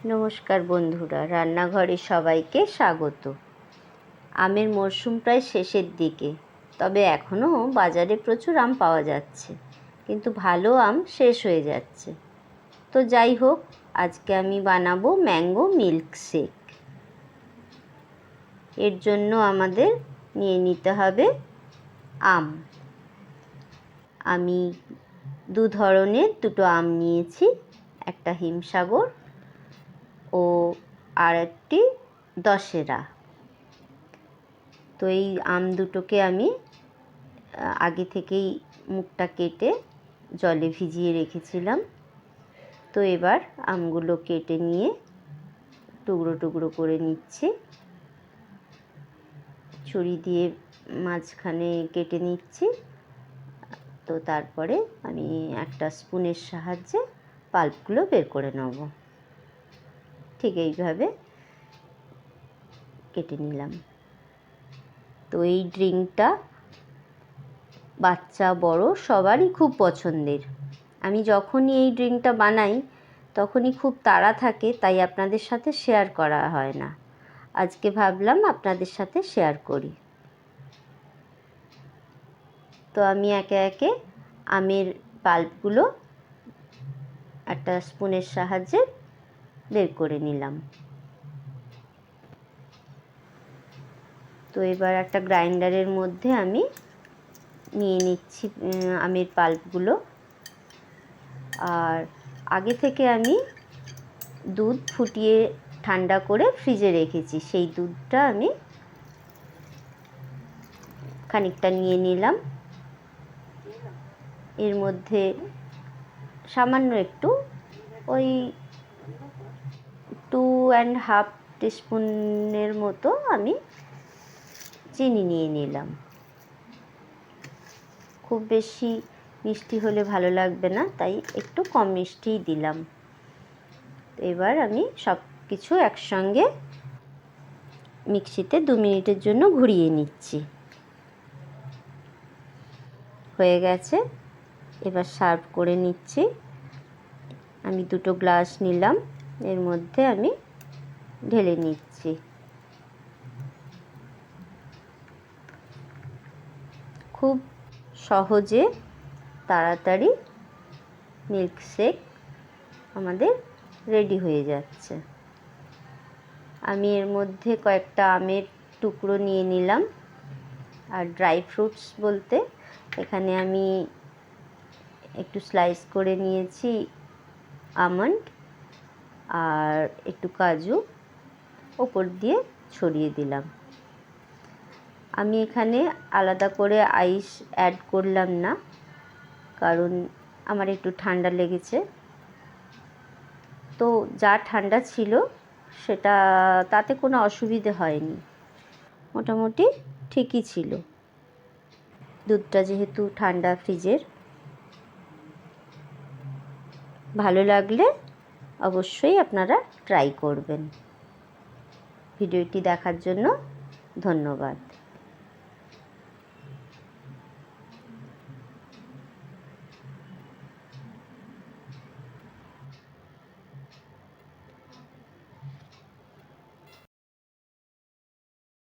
নমস্কার বন্ধুরা, রান্নাঘরে সবাইকে স্বাগত। আমের মরশুম প্রায় শেষের দিকে, তবে এখনও বাজারে প্রচুর আম পাওয়া যাচ্ছে, কিন্তু ভালো আম শেষ হয়ে যাচ্ছে। তো যাই হোক, আজকে আমি বানাবো ম্যাঙ্গো মিল্কশেক। এর জন্য আমাদের নিয়ে নিতে হবে আম। আমি দু ধরনের দুটো আম নিয়েছি, একটা হিমসাগর ও আর একটি দশেরা। তো এই আম দুটোকে আমি আগে থেকেই মুখটা কেটে জলে ভিজিয়ে রেখেছিলাম। তো এবার আমগুলো কেটে নিয়ে টুকরো টুকরো করে নিচ্ছি, ছুরি দিয়ে মাঝখানে কেটে নিচ্ছি। তো তারপরে আমি একটা স্পুনের সাহায্যে পাল্পগুলো বের করে নেব। ঠিক এইভাবে কেটে নিলাম। তো এই ড্রিঙ্কটা বাচ্চা বড় সবারই খুব পছন্দের। আমি যখনই এই ড্রিঙ্কটা বানাই তখনই খুব তাড়া থাকে, তাই আপনাদের সাথে শেয়ার করা হয় না। আজকে ভাবলাম আপনাদের সাথে শেয়ার করি। তো আমি একে একে আমের পাল্পগুলো একটা স্পুনের সাহায্যে বের করে নিলাম। তো এবার একটা গ্রাইন্ডারের মধ্যে আমি নিয়ে নিচ্ছি আমের পাল্পগুলো। আর আগে থেকে আমি দুধ ফুটিয়ে ঠান্ডা করে ফ্রিজে রেখেছি, সেই দুধটা আমি খানিকটা নিয়ে নিলাম। এর মধ্যে সামান্য একটু ওই 2.5 টিস্পুনের মতো আমি চিনি নিয়ে নিলাম। খুব বেশি মিষ্টি হলে ভালো লাগবে না, তাই একটু কম মিষ্টিই দিলাম। এবার আমি সব কিছু একসঙ্গে মিক্সিতে 2 মিনিটের জন্য ঘুরিয়ে নিচ্ছি। হয়ে গেছে, এবার সার্ভ করে নিচ্ছি। আমি 2 গ্লাস নিলাম, এর মধ্যে আমি ঢেলে নিচ্ছি। খুব সহজে তাড়াতাড়ি মিল্কশেক আমাদের রেডি হয়ে যাচ্ছে। আমি এর মধ্যে কয়েকটা আমের টুকরো নিয়ে নিলাম। আর ড্রাই ফ্রুটস বলতে এখানে আমি একটু স্লাইস করে নিয়েছি আমন্ড আর একটু কাজু ওপর দিয়ে ছড়িয়ে দিলাম। আমি এখানে আলাদা করে আইস অ্যাড করলাম না, কারণ আমার একটু ঠান্ডা লেগেছে। তো যা ঠান্ডা ছিল সেটা তাতে কোনো অসুবিধে হয়নি, মোটামুটি ঠিকই ছিল। দুধটা যেহেতু ঠান্ডা ফ্রিজের। ভালো লাগলে অবশ্যই আপনারা ট্রাই করবেন। ভিডিওটি দেখার জন্য ধন্যবাদ।